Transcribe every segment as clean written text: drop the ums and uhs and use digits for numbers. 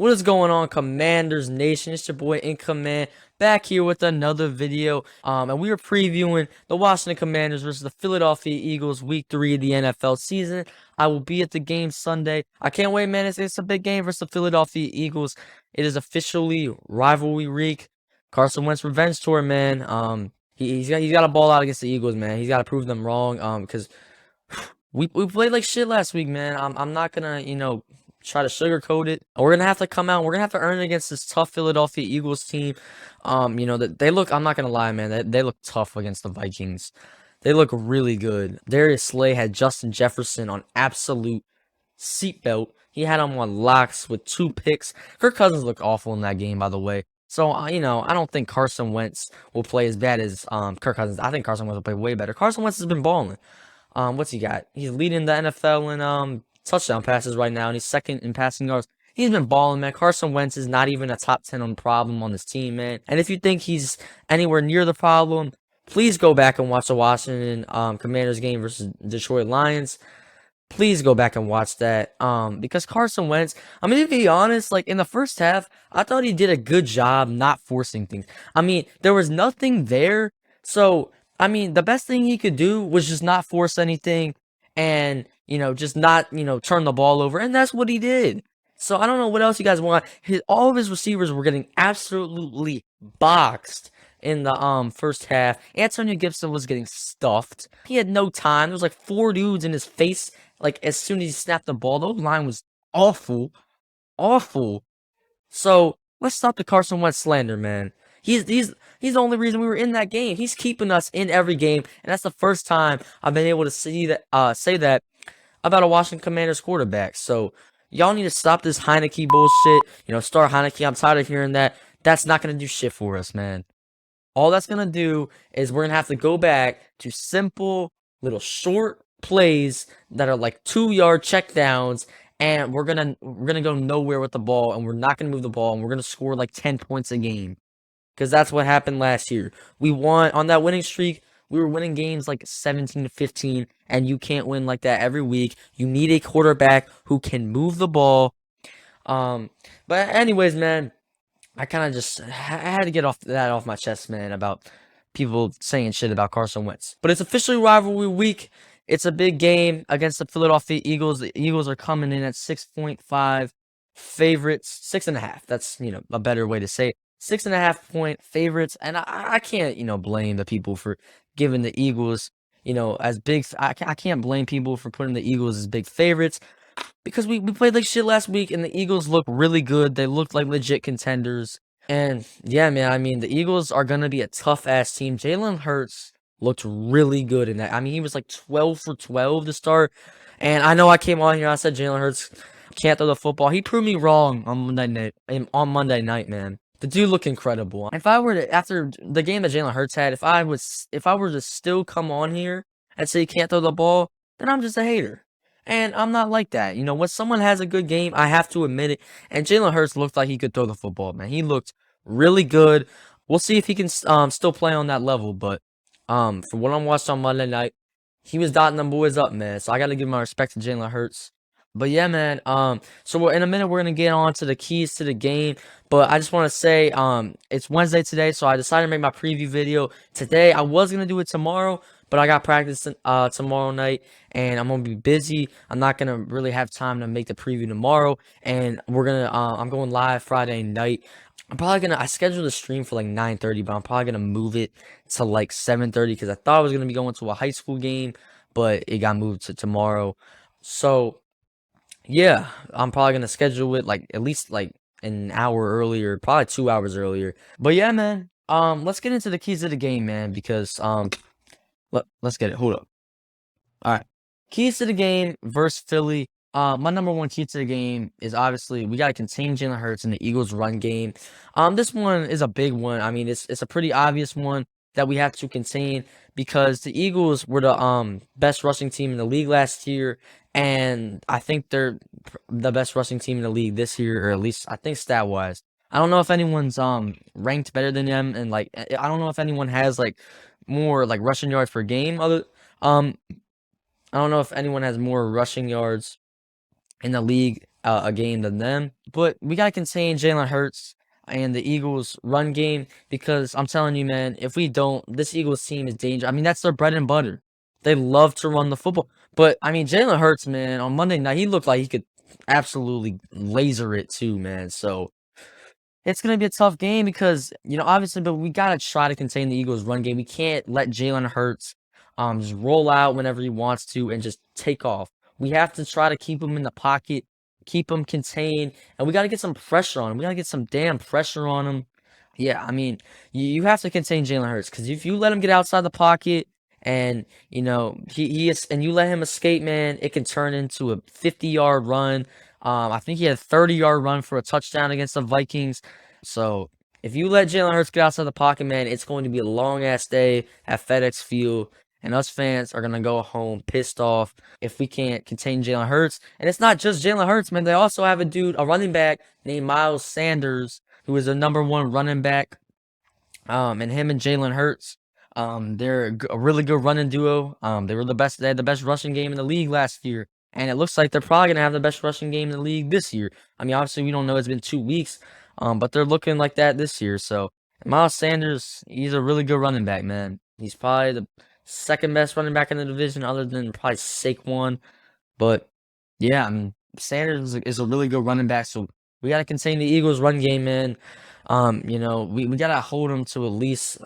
What is going on, Commanders Nation? It's your boy In Command back here with another video. And we are previewing the Washington Commanders versus the Philadelphia Eagles Week 3 of the NFL season. I will be at the game Sunday. I can't wait, man. It's a big game versus the Philadelphia Eagles. It is officially rivalry week. Carson Wentz revenge tour, man. He's got to ball out against the Eagles, man. He's got to prove them wrong. Because we played like shit last week, man. I'm not gonna try to sugarcoat it. We're gonna have to come out. We're gonna have to earn it against this tough Philadelphia Eagles team. That they look. I'm not gonna lie, man. They look tough against the Vikings. They look really good. Darius Slay had Justin Jefferson on absolute seatbelt. He had him on locks with 2 picks. Kirk Cousins looked awful in that game, by the way. So, I don't think Carson Wentz will play as bad as Kirk Cousins. I think Carson Wentz will play way better. Carson Wentz has been balling. What's he got? He's leading the NFL in touchdown passes right now, and he's second in passing yards. He's been balling, man. Carson Wentz is not even a top 10 on problem on this team, man. And if you think he's anywhere near the problem, please go back and watch the Washington Commanders game versus Detroit Lions. Please go back and watch that. Because Carson Wentz, I mean, to be honest, like in the first half, I thought he did a good job not forcing things. I mean, there was nothing there. So, I mean, the best thing he could do was just not force anything and, just not, turn the ball over. And that's what he did. So I don't know what else you guys want. All of his receivers were getting absolutely boxed in the first half. Antonio Gibson was getting stuffed. He had no time. There was like 4 dudes in his face. Like as soon as he snapped the ball, the line was awful, awful. So let's stop the Carson Wentz slander, man. He's the only reason we were in that game. He's keeping us in every game, and that's the first time I've been able to say that about a Washington Commanders quarterback. So y'all need to stop this Heineke bullshit. Start Heineke. I'm tired of hearing that. That's not gonna do shit for us, man. All that's gonna do is we're gonna have to go back to simple little short plays that are like 2-yard checkdowns, and we're gonna go nowhere with the ball, and we're not gonna move the ball, and we're gonna score like 10 points a game. Because that's what happened last year. We won on that winning streak. We were winning games like 17-15, and you can't win like that every week. You need a quarterback who can move the ball. But anyways, man, I kind of just had to get that off my chest, man, about people saying shit about Carson Wentz. But it's officially rivalry week. It's a big game against the Philadelphia Eagles. The Eagles are coming in at 6.5 favorites, 6.5. That's a better way to say it. 6.5-point favorites, and I can't blame the people for giving the Eagles as big. I can't blame people for putting the Eagles as big favorites because we played like shit last week, and the Eagles look really good. They look like legit contenders, and yeah, man. I mean, the Eagles are gonna be a tough ass team. Jalen Hurts looked really good in that. I mean, he was like 12 for 12 to start, and I know I came on here. I said Jalen Hurts can't throw the football. He proved me wrong on Monday night. Man. The dude looked incredible. If I were to, after the game that Jalen Hurts had, if I were to still come on here and say he can't throw the ball, then I'm just a hater. And I'm not like that. When someone has a good game, I have to admit it. And Jalen Hurts looked like he could throw the football, man. He looked really good. We'll see if he can still play on that level. But from what I watched on Monday night, he was dotting them boys up, man. So I got to give my respect to Jalen Hurts. But yeah, man, so in a minute, we're going to get on to the keys to the game, but I just want to say, it's Wednesday today, so I decided to make my preview video today. I was going to do it tomorrow, but I got practice, tomorrow night, and I'm going to be busy. I'm not going to really have time to make the preview tomorrow, and I'm going live Friday night. I scheduled a stream for like 9:30, but I'm probably going to move it to like 7:30, because I thought I was going to be going to a high school game, but it got moved to tomorrow. So yeah, I'm probably gonna schedule it like at least like an hour earlier, probably 2 hours earlier. But yeah, man. Let's get into the keys of the game, man, because let's get it. Hold up. All right. Keys to the game versus Philly. My number one key to the game is obviously we gotta contain Jalen Hurts in the Eagles' run game. This one is a big one. I mean, it's a pretty obvious one that we have to contain because the Eagles were the best rushing team in the league last year, and I think they're the best rushing team in the league this year, or at least I think stat wise. I don't know if anyone's ranked better than them, and like I don't know if anyone has like more like rushing yards per game. I don't know if anyone has more rushing yards in the league a game than them. But we got to contain Jalen Hurts and the Eagles' run game because I'm telling you, man, if we don't, this Eagles team is dangerous. I mean, that's their bread and butter. They love to run the football. But, I mean, Jalen Hurts, man, on Monday night, he looked like he could absolutely laser it too, man. So it's gonna be a tough game because, obviously, but we gotta try to contain the Eagles' run game. We can't let Jalen Hurts just roll out whenever he wants to and just take off. We have to try to keep him in the pocket, keep him contained, and we gotta get some pressure on him. We gotta get some damn pressure on him. Yeah, I mean, you have to contain Jalen Hurts because if you let him get outside the pocket and he is, and you let him escape, man, it can turn into a 50-yard run. I think he had a 30-yard run for a touchdown against the Vikings. So if you let Jalen Hurts get outside the pocket, man, it's going to be a long ass day at FedEx Field, and us fans are gonna go home pissed off if we can't contain Jalen Hurts. And it's not just Jalen Hurts, man. They also have a running back named Miles Sanders, who is the #1 running back. And him and Jalen Hurts, they're a really good running duo. They were the best. They had the best rushing game in the league last year, and it looks like they're probably gonna have the best rushing game in the league this year. I mean, obviously we don't know. It's been 2 weeks, but they're looking like that this year. So Miles Sanders, he's a really good running back, man. He's probably the second best running back in the division, other than probably Saquon. But yeah, I mean, Sanders is a really good running back, so we gotta contain the Eagles' run game, man. We gotta hold them to at least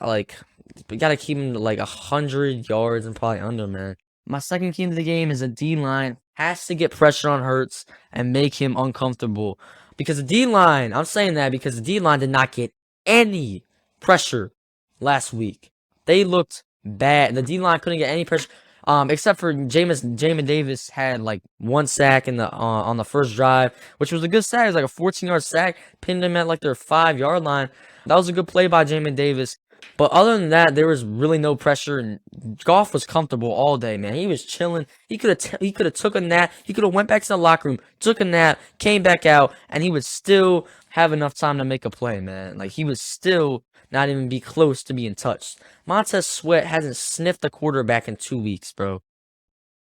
we gotta keep them to like 100 yards and probably under, man. My second key to the game is a D line has to get pressure on Hurts and make him uncomfortable. Because the D line, I'm saying that because the D line did not get any pressure last week. They looked bad. The D line couldn't get any pressure. Except for Jamin Davis had like one sack in the on the first drive, which was a good sack. It was like a 14-yard sack, pinned him at like their 5-yard line. That was a good play by Jamin Davis. But other than that, there was really no pressure, and Goff was comfortable all day, man. He was chilling. He could have took a nap. He could have went back to the locker room, took a nap, came back out, and he would still have enough time to make a play, man. Like he was still not even be close to being touched. Montez Sweat hasn't sniffed a quarterback in 2 weeks, bro.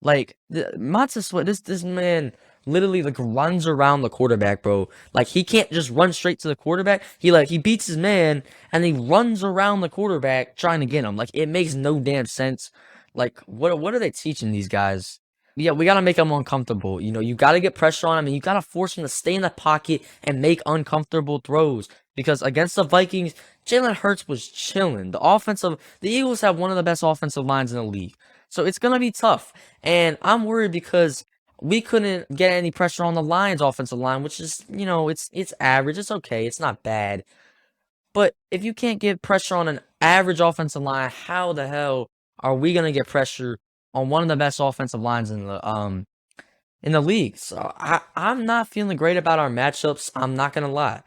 Like Montez Sweat, this man literally like runs around the quarterback, bro. Like he can't just run straight to the quarterback. He beats his man and he runs around the quarterback trying to get him. Like it makes no damn sense. Like what are they teaching these guys? Yeah, we gotta make them uncomfortable. You gotta get pressure on him, and you gotta force him to stay in the pocket and make uncomfortable throws. Because against the Vikings, Jalen Hurts was chilling. The Eagles have one of the best offensive lines in the league, so it's gonna be tough. And I'm worried because we couldn't get any pressure on the Lions' offensive line, which is, it's average. It's okay. It's not bad. But if you can't get pressure on an average offensive line, how the hell are we gonna get pressure on one of the best offensive lines in the league? So I'm not feeling great about our matchups. I'm not gonna lie.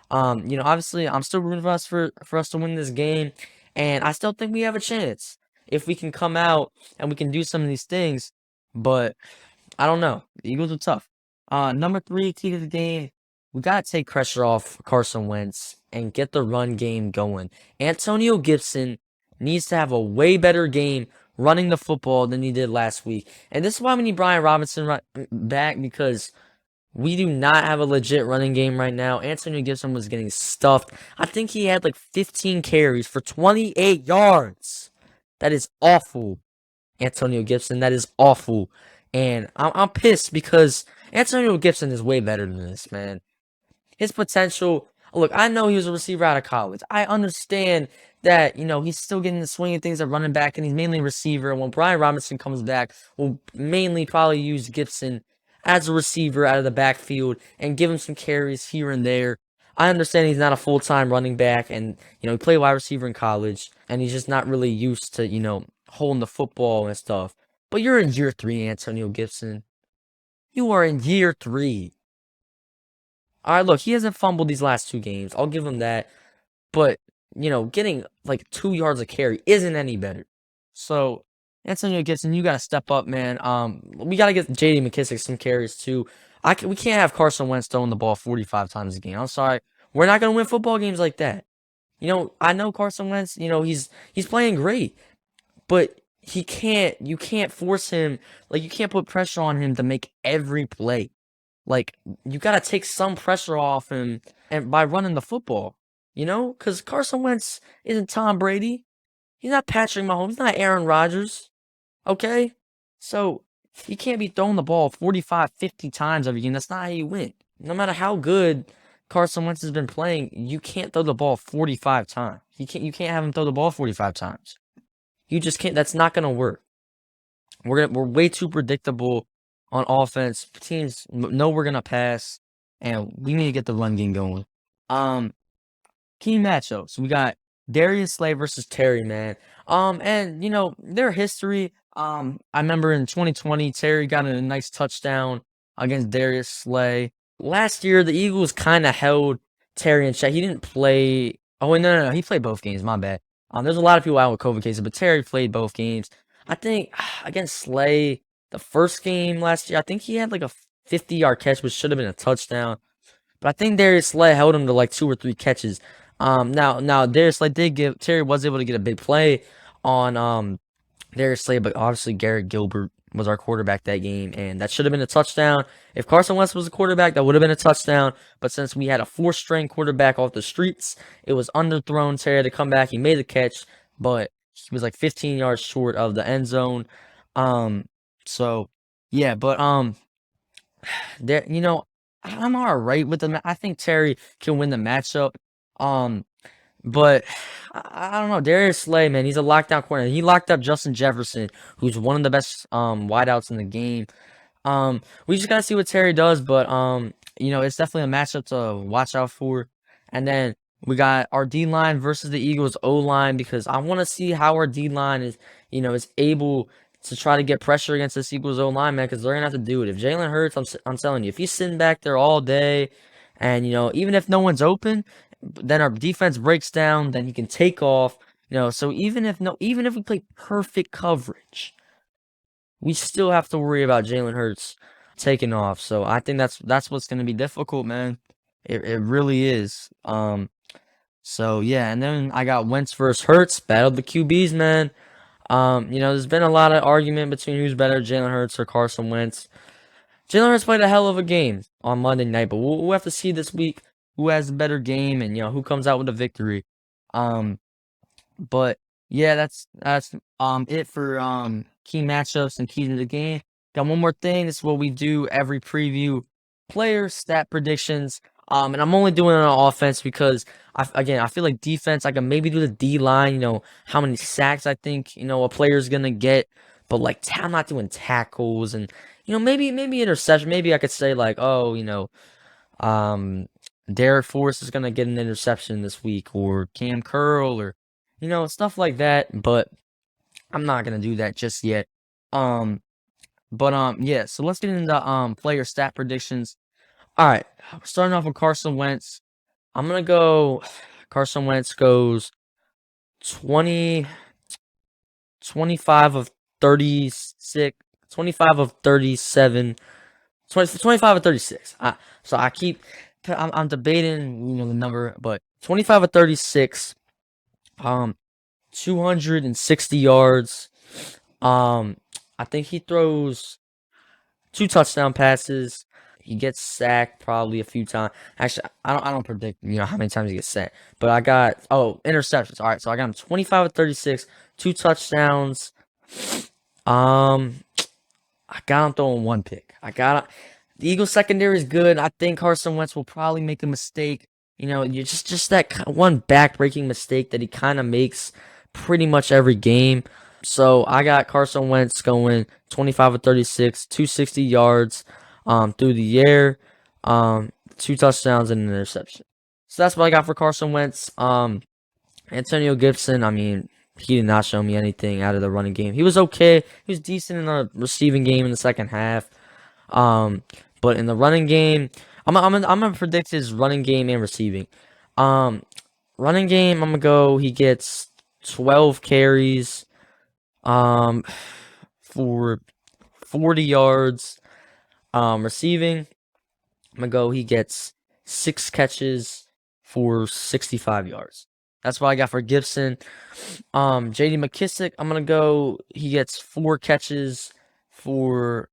Obviously I'm still rooting for us to win this game, and I still think we have a chance if we can come out and we can do some of these things. But I don't know. The Eagles are tough. Number 3 key to the game. We gotta take pressure off Carson Wentz and get the run game going. Antonio Gibson needs to have a way better game running the football than he did last week. And this is why we need Brian Robinson back, because we do not have a legit running game right now. Antonio Gibson was getting stuffed. I think he had like 15 carries for 28 yards. That is awful, Antonio Gibson. That is awful. And I'm pissed because Antonio Gibson is way better than this, man. His potential. Look, I know he was a receiver out of college. I understand that, he's still getting the swing of things at running back, and he's mainly a receiver. And when Brian Robinson comes back, we'll mainly probably use Gibson as a receiver out of the backfield and give him some carries here and there. I understand he's not a full-time running back, and, he played wide receiver in college, and he's just not really used to, holding the football and stuff. But you're in year 3, Antonio Gibson. You are in year 3. All right, look, he hasn't fumbled these last 2 games. I'll give him that. But, getting like 2 yards of carry isn't any better. So, Antonio Gibson, you got to step up, man. We got to get J.D. McKissic some carries too. We can't have Carson Wentz throwing the ball 45 times a game. I'm sorry. We're not going to win football games like that. I know Carson Wentz, he's playing great. But you can't force him, like you can't put pressure on him to make every play. Like, you got to take some pressure off him and by running the football, because Carson Wentz isn't Tom Brady. He's not Patrick Mahomes. He's not Aaron Rodgers. Okay? So, you can't be throwing the ball 45, 50 times every game. That's not how you win. No matter how good Carson Wentz has been playing, you can't throw the ball 45 times. You can't have him throw the ball 45 times. You just can't. That's not gonna work. We're way too predictable on offense. Teams know we're gonna pass, and we need to get the run game going. Um, Key matchups. We got Darius Slay versus Terry, man. And their history. I remember in 2020, Terry got a nice touchdown against Darius Slay. Last year, the Eagles kind of held Terry in check. He didn't play. Oh, wait, no, he played both games. My bad. There's a lot of people out with COVID cases, but Terry played both games. I think against Slay, the first game last year, I think he had like a 50-yard catch, which should have been a touchdown. But I think Darius Slay held him to like 2 or 3 catches. Now Darius Slay Terry was able to get a big play on Darius Slay, but obviously Garrett Gilbert was our quarterback that game, and that should have been a touchdown. If Carson Wentz was the quarterback, that would have been a touchdown. But since we had a 4th-string quarterback off the streets, it was underthrown. Terry had to come back. He made the catch, but he was like 15 yards short of the end zone. So yeah, but there, I'm all right with the. I think Terry can win the matchup. Um, but I don't know. Darius Slay, man, he's a lockdown corner. He locked up Justin Jefferson, who's one of the best wideouts in the game. We just gotta see what Terry does, but it's definitely a matchup to watch out for. And then we got our D line versus the Eagles O line, because I want to see how our D line is able to try to get pressure against this Eagles O line, man, because they're gonna have to do it. If Jalen Hurts, I'm telling you, if he's sitting back there all day, and even if no one's open, then our defense breaks down, then he can take off. So even if we play perfect coverage, we still have to worry about Jalen Hurts taking off. So I think that's what's gonna be difficult, man. It really is. So yeah, and then I got Wentz versus Hurts, battle of the QBs, man. There's been a lot of argument between who's better, Jalen Hurts or Carson Wentz. Jalen Hurts played a hell of a game on Monday night, but we'll have to see this week who has the better game and who comes out with a victory. But yeah, that's it for key matchups and keys to the game. Got one more thing. This is what we do every preview: player stat predictions. And I'm only doing it on offense because I feel like defense, I can maybe do the D line, how many sacks I think, a player's gonna get, but like I'm not doing tackles and maybe interception. Maybe I could say like, oh, Derek Forrest is gonna get an interception this week, or Cam Curl, or stuff like that, but I'm not gonna do that just yet. Yeah, so let's get into player stat predictions. All right, starting off with Carson Wentz. I'm gonna go. Carson Wentz goes 20, 25 of 36, 25 of 37, 25 of 36. So I'm debating, the number, but 25 of 36, 260 yards. I think he throws 2 touchdown passes. He gets sacked probably a few times. Actually, I don't predict how many times he gets sacked. But I got interceptions. All right, so I got him 25 of 36, 2 touchdowns. I got him throwing 1 pick. The Eagles secondary is good. I think Carson Wentz will probably make a mistake. You just that one back-breaking mistake that he kind of makes pretty much every game. So I got Carson Wentz going 25 of 36, 260 yards through the air, 2 touchdowns and an interception. So that's what I got for Carson Wentz. Antonio Gibson, I mean, he did not show me anything out of the running game. He was okay. He was decent in the receiving game in the second half. But in the running game, I'm gonna predict his running game and receiving. Running game, I'm gonna go. He gets 12 carries, for 40 yards. Receiving, I'm gonna go. He gets 6 catches for 65 yards. That's what I got for Gibson. J.D. McKissick, I'm gonna go. He gets 4 catches for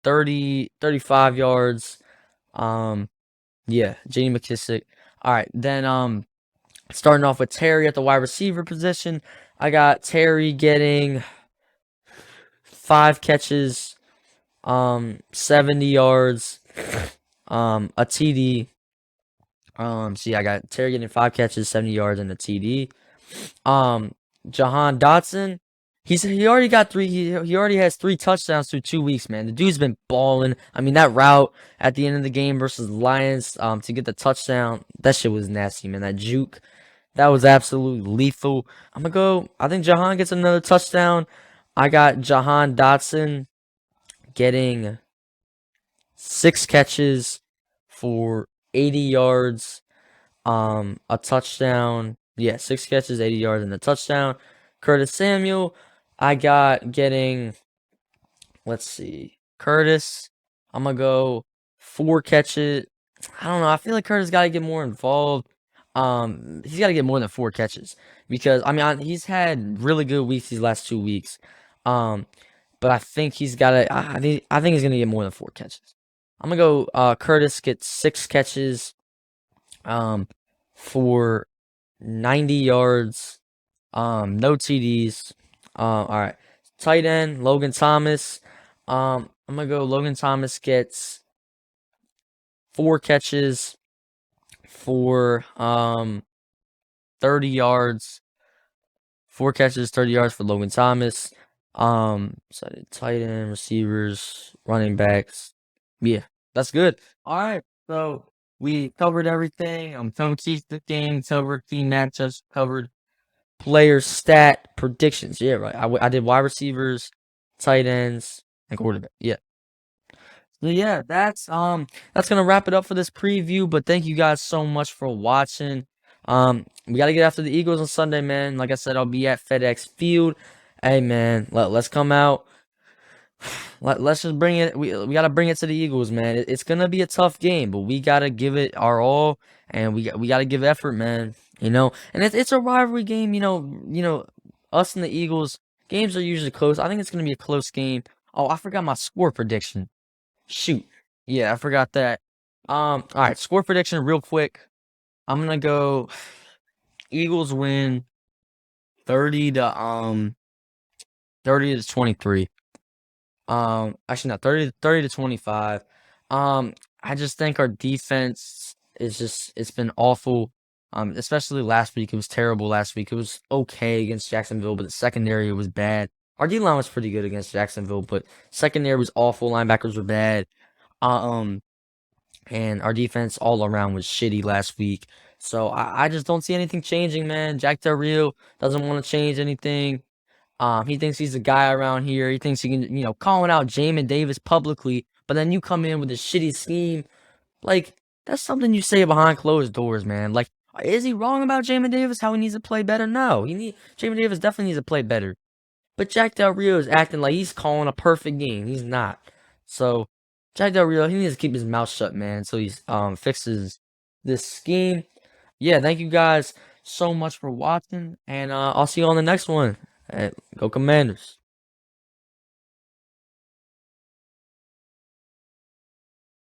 35 yards. Yeah, J.D. McKissic. All right, then starting off with Terry at the wide receiver position. I got Terry getting 5 catches, 70 yards, a TD. See, I got Terry getting 5 catches, 70 yards, and a TD. Jahan Dotson, he already got three. He already has 3 touchdowns through 2 weeks, man. The dude's been balling. I mean, that route at the end of the game versus the Lions, to get the touchdown, that shit was nasty, man. That juke, that was absolutely lethal. I'm gonna go. I think Jahan gets another touchdown. I got Jahan Dotson getting 6 catches for 80 yards, a touchdown. Yeah, 6 catches, 80 yards, and a touchdown. Curtis Samuel, I got getting, let's see, Curtis, I'm gonna go 4 catches. I don't know. I feel like Curtis got to get more involved. He's got to get more than 4 catches because I mean he's had really good weeks these last 2 weeks. But I think he's got to. I think he's gonna get more than 4 catches. I'm gonna go. Curtis gets 6 catches, for 90 yards, no TDs. All right, tight end Logan Thomas. I'm gonna go. Logan Thomas gets 4 catches for 30 yards. 4 catches, 30 yards for Logan Thomas. So I did tight end, receivers, running backs. Yeah, that's good. All right, so we covered everything. Covered the game, covered key matchups, covered player stat predictions. Yeah, right. I did wide receivers, tight ends, and quarterback. Yeah. So yeah, that's gonna wrap it up for this preview. But thank you guys so much for watching. We gotta get after the Eagles on Sunday, man. Like I said, I'll be at FedEx Field. Hey man, let's come out. Let's just bring it. We gotta bring it to the Eagles, man. It's gonna be a tough game, but we gotta give it our all, and we gotta give effort, man. And it's a rivalry game. Us and the Eagles games are usually close. I think it's gonna be a close game. Oh, I forgot my score prediction. Shoot. Yeah, I forgot that. All right, score prediction real quick. I'm gonna go Eagles win 30 to 23. Actually not 30 to 25. I just think our defense it's been awful. Especially last week. It was terrible last week. It was okay against Jacksonville, but the secondary was bad. Our D line was pretty good against Jacksonville, but secondary was awful. Linebackers were bad. Um, and our defense all around was shitty last week. So I just don't see anything changing, man. Jack Del Rio doesn't want to change anything. He thinks he's the guy around here. He thinks he can, calling out Jamin Davis publicly, but then you come in with a shitty scheme. Like, that's something you say behind closed doors, man. Like, is he wrong about Jamin Davis? How he needs to play better? No, Jamin Davis definitely needs to play better. But Jack Del Rio is acting like he's calling a perfect game. He's not. So Jack Del Rio, he needs to keep his mouth shut, man. So he fixes this scheme. Yeah, thank you guys so much for watching, and I'll see you on the next one. Go Commanders.